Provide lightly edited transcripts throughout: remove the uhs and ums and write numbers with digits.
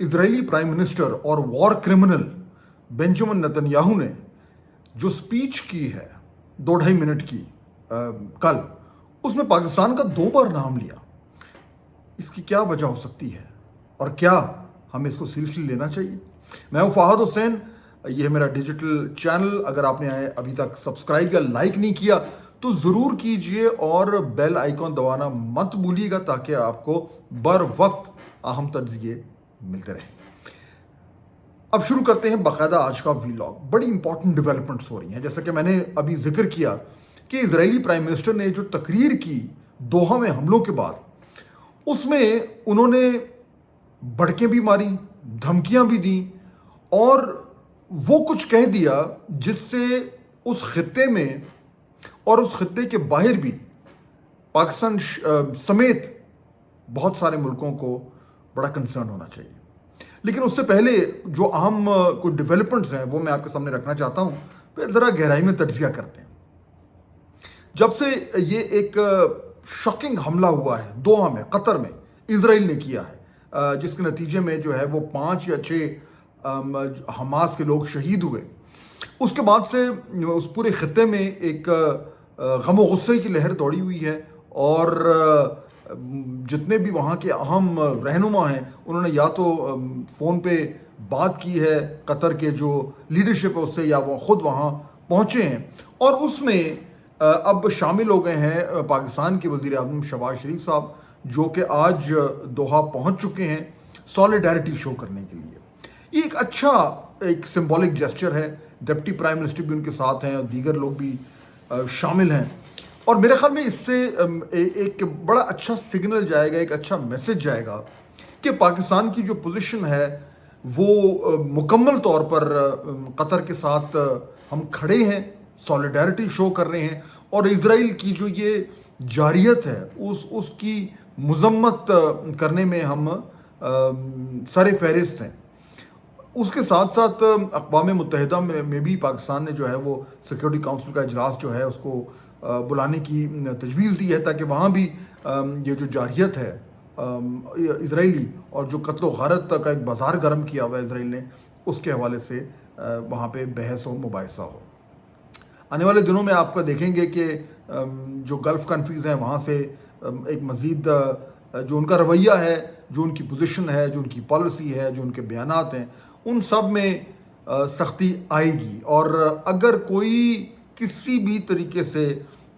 اسرائیلی prime minister اور وار criminal بینجامن Nitin نے جو سپیچ کی ہے 2-2.5 منٹ کی کل، اس میں پاکستان کا 2 بار نام لیا. اس کی کیا وجہ ہو سکتی ہے اور کیا ہمیں اس کو سیریسلی لینا چاہیے؟ میں ہوں فہد حسین، یہ ہے میرا ڈیجیٹل چینل. اگر آپ نے ابھی تک سبسکرائب یا لائک نہیں کیا تو ضرور کیجئے اور بیل آئیکن دبانا مت بھولیے گا تاکہ آپ کو بر وقت اہم تجزیے ملتے رہیں. اب شروع کرتے ہیں باقاعدہ آج کا ویلاگ. بڑی امپورٹنٹ ڈیولپمنٹس ہو رہی ہیں، جیسا کہ میں نے ابھی ذکر کیا کہ اسرائیلی پرائم منسٹر نے جو تقریر کی دوحہ میں حملوں کے بعد، اس میں انہوں نے بڑکیں بھی ماری، دھمکیاں بھی دیں اور وہ کچھ کہہ دیا جس سے اس خطے میں اور اس خطے کے باہر بھی پاکستان سمیت بہت سارے ملکوں کو بڑا کنسرن ہونا چاہیے. لیکن اس سے پہلے جو اہم کچھ ڈیولپمنٹس ہیں وہ میں آپ کے سامنے رکھنا چاہتا ہوں. پھر ذرا گہرائی میں تجزیہ کرتے ہیں. جب سے یہ ایک شاکنگ حملہ ہوا ہے دوحہ میں، قطر میں، اسرائیل نے کیا ہے، جس کے نتیجے میں جو ہے وہ 5 یا 6 حماس کے لوگ شہید ہوئے، اس کے بعد سے اس پورے خطے میں ایک غم و غصے کی لہر دوڑی ہوئی ہے. اور جتنے بھی وہاں کے اہم رہنما ہیں انہوں نے یا تو فون پہ بات کی ہے قطر کے جو لیڈرشپ ہے اس سے، یا وہ خود وہاں پہنچے ہیں. اور اس میں اب شامل ہو گئے ہیں پاکستان کے وزیر اعظم شہباز شریف صاحب، جو کہ آج دوحہ پہنچ چکے ہیں سالیڈیرٹی شو کرنے کے لیے. یہ ایک اچھا ایک سمبولک جیسچر ہے. ڈپٹی پرائم منسٹر بھی ان کے ساتھ ہیں اور دیگر لوگ بھی شامل ہیں. اور میرے خیال میں اس سے ایک بڑا اچھا سگنل جائے گا، ایک اچھا میسج جائے گا کہ پاکستان کی جو پوزیشن ہے وہ مکمل طور پر قطر کے ساتھ ہم کھڑے ہیں، سالیڈیرٹی شو کر رہے ہیں. اور اسرائیل کی جو یہ جارحیت ہے اس کی مذمت کرنے میں ہم سر فہرست ہیں. اس کے ساتھ ساتھ اقوام متحدہ میں بھی پاکستان نے جو ہے وہ سیکورٹی کونسل کا اجلاس جو ہے اس کو بلانے کی تجویز دی ہے، تاکہ وہاں بھی یہ جو جارحیت ہے اسرائیلی اور جو قتل و غارت کا ایک بازار گرم کیا ہوا ہے اسرائیل نے، اس کے حوالے سے وہاں پہ بحث و مباحثہ ہو. آنے والے دنوں میں آپ کا دیکھیں گے کہ جو گلف کنٹریز ہیں وہاں سے ایک مزید جو ان کا رویہ ہے، جو ان کی پوزیشن ہے، جو ان کی پالیسی ہے، جو ان کے بیانات ہیں، ان سب میں سختی آئے گی. اور اگر کوئی کسی بھی طریقے سے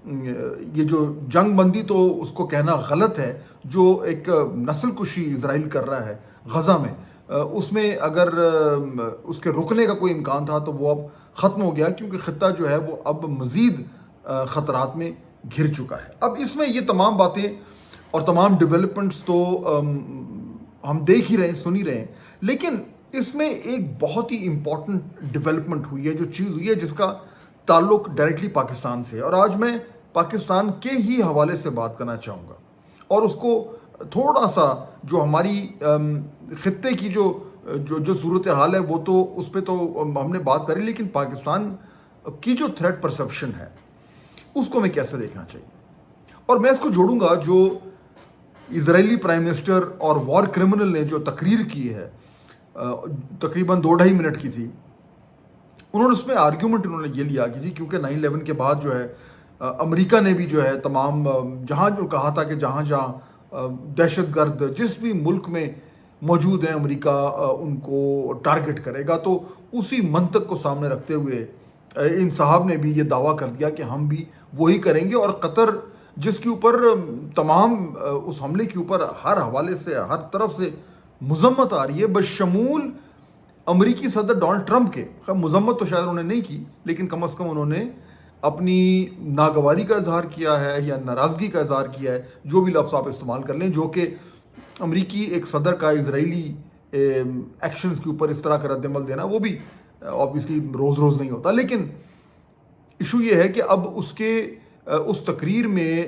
یہ جو جنگ بندی تو اس کو کہنا غلط ہے، جو ایک نسل کشی اسرائیل کر رہا ہے غزہ میں، اس میں اگر اس کے رکنے کا کوئی امکان تھا تو وہ اب ختم ہو گیا، کیونکہ خطہ جو ہے وہ اب مزید خطرات میں گھر چکا ہے. اب اس میں یہ تمام باتیں اور تمام ڈیولپمنٹس تو ہم دیکھ ہی رہے ہیں، سن ہی رہے ہیں. لیکن اس میں ایک بہت ہی امپورٹنٹ ڈیولپمنٹ ہوئی ہے، جو چیز ہوئی ہے جس کا تعلق ڈائریکٹلی پاکستان سے ہے. اور آج میں پاکستان کے ہی حوالے سے بات کرنا چاہوں گا اور اس کو تھوڑا سا جو ہماری خطے کی جو صورتحال ہے وہ تو اس پہ تو ہم نے بات کری، لیکن پاکستان کی جو تھریٹ پرسیپشن ہے اس کو ہمیں کیسے دیکھنا چاہیے. اور میں اس کو جوڑوں گا جو اسرائیلی پرائم منسٹر اور وار کرمنل نے جو تقریر کی ہے، تقریباً 2-2.5 منٹ کی تھی. انہوں نے اس میں آرگیومنٹ انہوں نے یہ لیا کہ جی کیونکہ 9/11 کے بعد جو ہے امریکہ نے بھی جو ہے تمام جہاں جو کہا تھا کہ جہاں جہاں دہشت گرد جس بھی ملک میں موجود ہیں امریکہ ان کو ٹارگٹ کرے گا. تو اسی منطق کو سامنے رکھتے ہوئے ان صاحب نے بھی یہ دعویٰ کر دیا کہ ہم بھی وہی کریں گے. اور قطر جس کے اوپر تمام اس حملے کے اوپر ہر حوالے سے ہر طرف سے مذمت آ رہی ہے، بشمول امریکی صدر ڈونلڈ ٹرمپ کے. مذمت تو شاید انہوں نے نہیں کی، لیکن کم از کم انہوں نے اپنی ناگواری کا اظہار کیا ہے یا ناراضگی کا اظہار کیا ہے، جو بھی لفظ آپ استعمال کر لیں، جو کہ امریکی ایک صدر کا اسرائیلی ایکشنز کے اوپر اس طرح کا رد عمل دینا وہ بھی آبویسلی روز روز نہیں ہوتا. لیکن ایشو یہ ہے کہ اب اس تقریر میں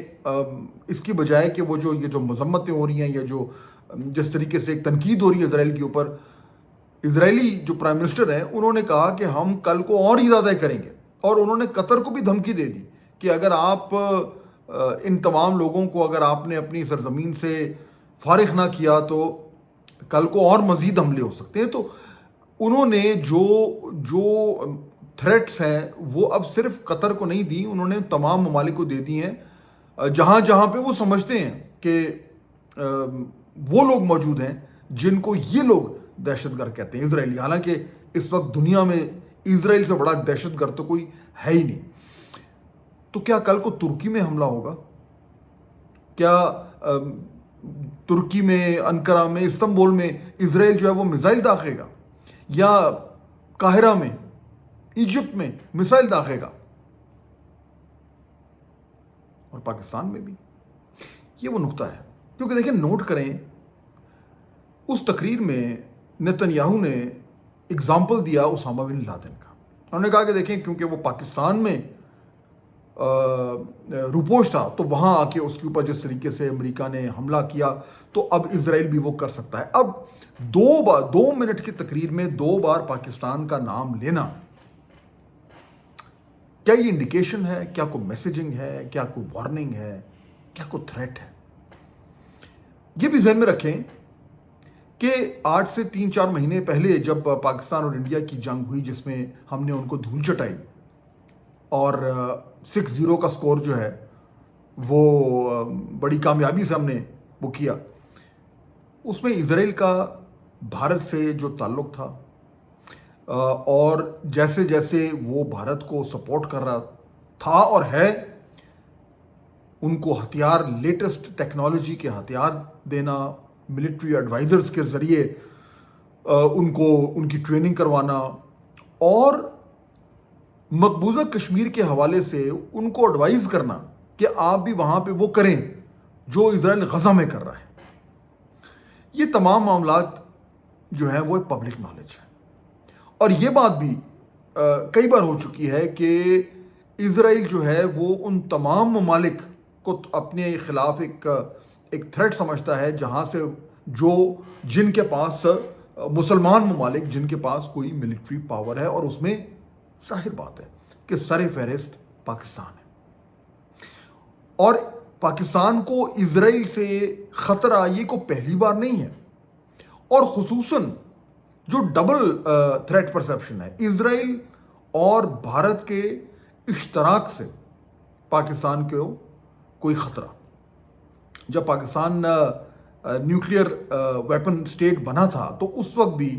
اس کی بجائے کہ وہ یہ جو مذمتیں ہو رہی ہیں یا جو جس طریقے سے ایک تنقید ہو رہی ہے اسرائیل کے اوپر، اسرائیلی جو پرائم منسٹر ہیں انہوں نے کہا کہ ہم کل کو اور ہی زیادہ کریں گے. اور انہوں نے قطر کو بھی دھمکی دے دی کہ اگر آپ ان تمام لوگوں کو اگر آپ نے اپنی سرزمین سے فارغ نہ کیا تو کل کو اور مزید حملے ہو سکتے ہیں. تو انہوں نے جو تھریٹس ہیں وہ اب صرف قطر کو نہیں دی, انہوں نے تمام ممالک کو دے دی ہیں جہاں جہاں پہ وہ سمجھتے ہیں کہ وہ لوگ موجود ہیں جن کو یہ لوگ دہشت گرد کہتے ہیں, اسرائیلی. حالانکہ اس وقت دنیا میں اسرائیل سے بڑا دہشت گرد تو کوئی ہے ہی نہیں. تو کیا کل کو ترکی میں حملہ ہوگا؟ کیا ترکی میں, انقرہ میں, استنبول میں اسرائیل جو ہے وہ میزائل داغے گا؟ یا قاہرہ میں, ایجپٹ میں میزائل داغے گا؟ اور پاکستان میں بھی یہ وہ نقطہ ہے. کیونکہ دیکھیں, نوٹ کریں, اس تقریر میں نتن یاہو نے اگزامپل دیا اسامہ بن لادن کا. انہوں نے کہا کہ دیکھیں, کیونکہ وہ پاکستان میں روپوش تھا تو وہاں آ کے اس کے اوپر جس طریقے سے امریکہ نے حملہ کیا تو اب اسرائیل بھی وہ کر سکتا ہے. اب 2 منٹ کی تقریر میں 2 بار پاکستان کا نام لینا, کیا یہ انڈیکیشن ہے؟ کیا کوئی میسیجنگ ہے؟ کیا کوئی وارننگ ہے؟ کیا کوئی تھریٹ ہے؟ یہ بھی ذہن میں رکھیں کہ 8 سے 3-4 مہینے پہلے جب پاکستان اور انڈیا کی جنگ ہوئی, جس میں ہم نے ان کو دھول چٹائی اور 6-0 کا سکور جو ہے وہ بڑی کامیابی سے ہم نے وہ کیا, اس میں اسرائیل کا بھارت سے جو تعلق تھا اور جیسے جیسے وہ بھارت کو سپورٹ کر رہا تھا اور ہے, ان کو ہتھیار, لیٹسٹ ٹیکنالوجی کے ہتھیار دینا, ملٹری ایڈوائزرز کے ذریعے ان کی ٹریننگ کروانا, اور مقبوضہ کشمیر کے حوالے سے ان کو ایڈوائز کرنا کہ آپ بھی وہاں پہ وہ کریں جو اسرائیل غزہ میں کر رہا ہے. یہ تمام معاملات جو ہیں وہ پبلک نالج ہے. اور یہ بات بھی کئی بار ہو چکی ہے کہ اسرائیل جو ہے وہ ان تمام ممالک کو اپنے خلاف ایک تھریٹ سمجھتا ہے جہاں سے جن کے پاس مسلمان ممالک جن کے پاس کوئی ملٹری پاور ہے, اور اس میں ظاہر بات ہے کہ سر فہرست پاکستان ہے. اور پاکستان کو اسرائیل سے خطرہ یہ کو پہلی بار نہیں ہے, اور خصوصاً جو ڈبل تھریٹ پرسیپشن ہے اسرائیل اور بھارت کے اشتراک سے پاکستان کو کوئی خطرہ. جب پاکستان نیوکلیئر ویپن سٹیٹ بنا تھا تو اس وقت بھی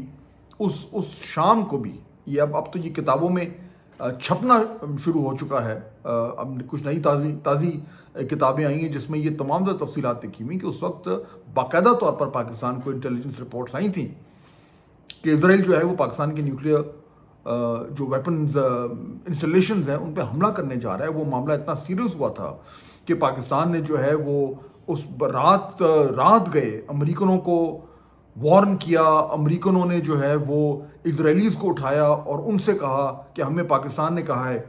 اس شام کو بھی, یہ اب تو یہ کتابوں میں چھپنا شروع ہو چکا ہے, اب کچھ نئی تازی کتابیں آئی ہیں جس میں یہ تمام تفصیلات لکھی ہوئی کہ اس وقت باقاعدہ طور پر پاکستان کو انٹیلیجنس رپورٹس آئی تھیں کہ اسرائیل جو ہے وہ پاکستان کے نیوکلیئر جو ویپنز انسٹالیشنز ہیں ان پہ حملہ کرنے جا رہا ہے. وہ معاملہ اتنا سیریس ہوا تھا کہ پاکستان نے جو ہے وہ اس رات گئے امریکنوں کو وارن کیا, امریکنوں نے جو ہے وہ اسرائیلیز کو اٹھایا اور ان سے کہا کہ ہمیں پاکستان نے کہا ہے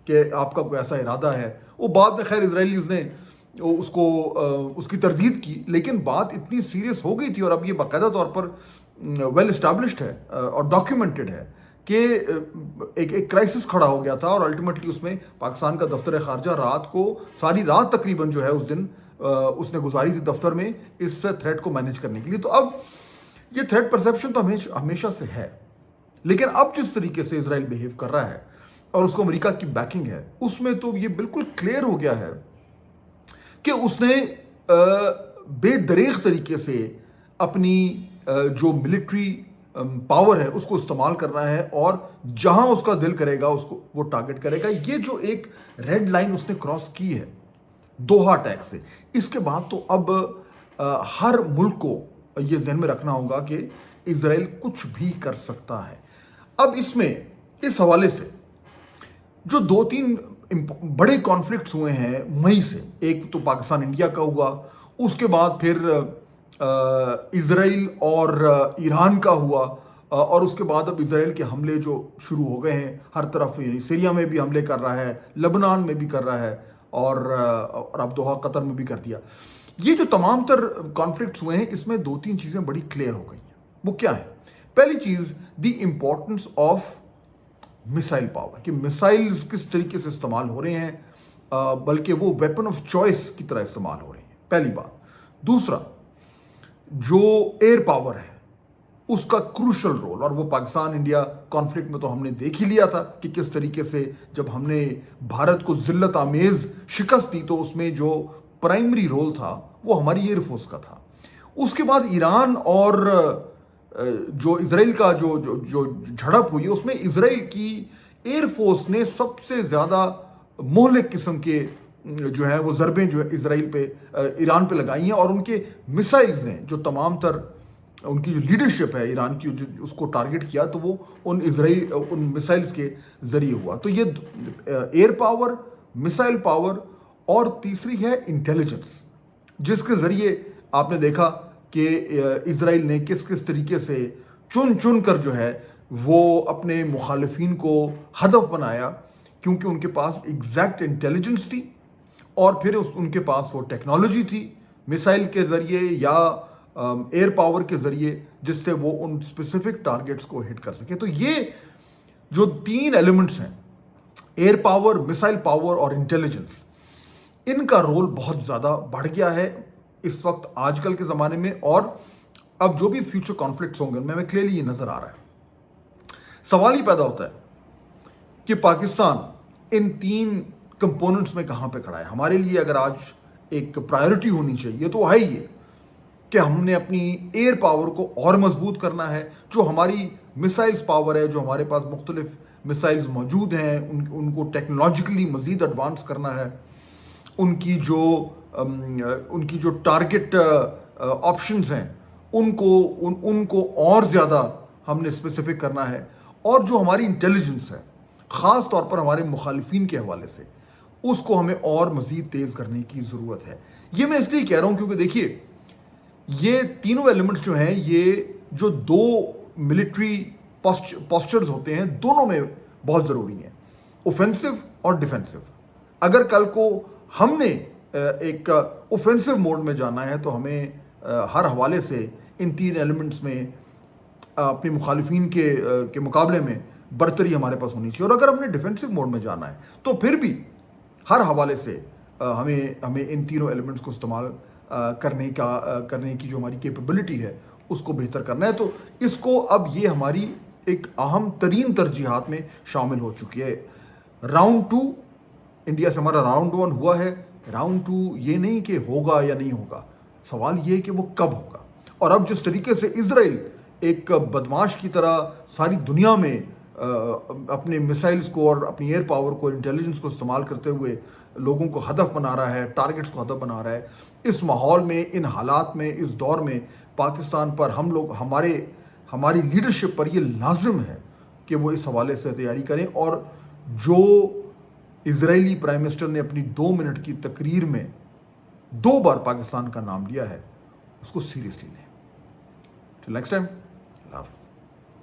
کہ آپ کا کوئی ایسا ارادہ ہے. وہ بعد میں خیر اسرائیلیز نے اس کی تردید کی, لیکن بات اتنی سیریس ہو گئی تھی, اور اب یہ باقاعدہ طور پر ویل اسٹیبلشڈ ہے اور ڈاکیومنٹڈ ہے کہ ایک کرائسس کھڑا ہو گیا تھا, اور الٹیمیٹلی اس میں پاکستان کا دفتر خارجہ رات کو ساری رات تقریباً جو ہے اس دن اس نے گزاری تھی دفتر میں اس تھریٹ کو مینیج کرنے کے لیے. تو اب یہ تھریٹ پرسیپشن تو ہمیشہ سے ہے, لیکن اب جس طریقے سے اسرائیل بیہیو کر رہا ہے اور اس کو امریکہ کی بیکنگ ہے, اس میں تو یہ بالکل کلیئر ہو گیا ہے کہ اس نے بے دریغ طریقے سے اپنی جو ملٹری پاور ہے اس کو استعمال کرنا ہے, اور جہاں اس کا دل کرے گا اس کو وہ ٹارگٹ کرے گا. یہ جو ایک ریڈ لائن اس نے کراس کی ہے دوحہ اٹیک سے, اس کے بعد تو اب ہر ملک کو یہ ذہن میں رکھنا ہوگا کہ اسرائیل کچھ بھی کر سکتا ہے. اب اس حوالے سے جو 2-3 بڑے کانفلکٹس ہوئے ہیں مئی سے, ایک تو پاکستان انڈیا کا ہوا, اس کے بعد پھر اسرائیل اور ایران کا ہوا, اور اس کے بعد اب اسرائیل کے حملے جو شروع ہو گئے ہیں ہر طرف, یعنی سیریا میں بھی حملے کر رہا ہے, لبنان میں بھی کر رہا ہے, اور اب دوحہ قطر میں بھی کر دیا. یہ جو تمام تر کانفلکٹس ہوئے ہیں اس میں 2-3 چیزیں بڑی کلیئر ہو گئی ہیں. وہ کیا ہے؟ پہلی چیز, the importance of missile power, کہ میسائلز کس طریقے سے استعمال ہو رہے ہیں, بلکہ وہ ویپن آف چوائس کی طرح استعمال ہو رہے ہیں, پہلی بات. دوسرا, جو ایئر پاور ہے اس کا کروشل رول. اور وہ پاکستان انڈیا کانفلکٹ میں تو ہم نے دیکھ ہی لیا تھا کہ کس طریقے سے جب ہم نے بھارت کو ذلت آمیز شکست دی تو اس میں جو پرائمری رول تھا وہ ہماری ایئر فورس کا تھا. اس کے بعد ایران اور جو اسرائیل کا جو جھڑپ ہوئی اس میں اسرائیل کی ایئر فورس نے سب سے زیادہ مہلک قسم کے جو ہیں وہ ضربیں جو اسرائیل پہ ایران پہ لگائی ہیں. اور ان کے مسائلز ہیں جو تمام تر ان کی جو لیڈرشپ ہے ایران کی جو اس کو ٹارگٹ کیا تو وہ ان مسائلز کے ذریعے ہوا. تو یہ ایئر پاور، مسائل پاور اور تیسری ہے انٹیلیجنس، جس کے ذریعے آپ نے دیکھا کہ اسرائیل نے کس کس طریقے سے چن کر جو ہے وہ اپنے مخالفین کو ہدف بنایا، کیونکہ ان کے پاس ایگزیکٹ انٹیلیجنس تھی اور پھر ان کے پاس وہ ٹیکنالوجی تھی میسائل کے ذریعے یا ایئر پاور کے ذریعے جس سے وہ ان اسپیسیفک ٹارگیٹس کو ہٹ کر سکے. تو یہ جو 3 ایلیمنٹس ہیں، ایئر پاور، میسائل پاور اور انٹیلیجنس، ان کا رول بہت زیادہ بڑھ گیا ہے اس وقت آج کل کے زمانے میں. اور اب جو بھی فیوچر کانفلکٹس ہوں گے ان میں کلیئرلی یہ نظر آ رہا ہے. سوال ہی پیدا ہوتا ہے کہ پاکستان ان 3 کمپوننٹس میں کہاں پہ کھڑا ہے. ہمارے لیے اگر آج ایک پرائیورٹی ہونی چاہیے تو ہے یہ کہ ہم نے اپنی ایئر پاور کو اور مضبوط کرنا ہے. جو ہماری مسائلز پاور ہے، جو ہمارے پاس مختلف مسائلز موجود ہیں، ان کو ٹیکنالوجیکلی مزید ایڈوانس کرنا ہے. ان کی جو ٹارگٹ آپشنز ہیں ان کو اور زیادہ ہم نے اسپیسیفک کرنا ہے. اور جو ہماری انٹیلیجنس ہے خاص طور پر ہمارے مخالفین کے حوالے سے، اس کو ہمیں اور مزید تیز کرنے کی ضرورت ہے. یہ میں اس لیے کہہ رہا ہوں کیونکہ دیکھیے یہ تینوں ایلیمنٹس جو ہیں یہ جو 2 ملٹری پاسچرز ہوتے ہیں دونوں میں بہت ضروری ہیں، اوفینسو اور ڈیفینسو. اگر کل کو ہم نے ایک اوفینسو موڈ میں جانا ہے تو ہمیں ہر حوالے سے ان 3 ایلیمنٹس میں اپنے مخالفین کے مقابلے میں برتری ہمارے پاس ہونی چاہیے. اور اگر ہم نے ڈیفینسو موڈ میں جانا ہے تو پھر بھی ہر حوالے سے ہمیں ان تینوں ایلیمنٹس کو استعمال کرنے کی جو ہماری کیپیبلٹی ہے اس کو بہتر کرنا ہے. تو اس کو اب یہ ہماری ایک اہم ترین ترجیحات میں شامل ہو چکی ہے. راؤنڈ 2 انڈیا سے ہمارا راؤنڈ 1 ہوا ہے. راؤنڈ 2 یہ نہیں کہ ہوگا یا نہیں ہوگا، سوال یہ ہے کہ وہ کب ہوگا. اور اب جس طریقے سے اسرائیل ایک بدماش کی طرح ساری دنیا میں اپنے میسائلز کو اور اپنی ایئر پاور کو، انٹیلیجنس کو استعمال کرتے ہوئے لوگوں کو ہدف بنا رہا ہے، ٹارگٹس کو ہدف بنا رہا ہے، اس ماحول میں، ان حالات میں، اس دور میں پاکستان پر ہماری لیڈرشپ پر یہ لازم ہے کہ وہ اس حوالے سے تیاری کریں. اور جو اسرائیلی پرائم منسٹر نے اپنی 2 منٹ کی تقریر میں 2 بار پاکستان کا نام لیا ہے اس کو سیریسلی لیں. ٹل نیکسٹ ٹائم، اللہ حافظ.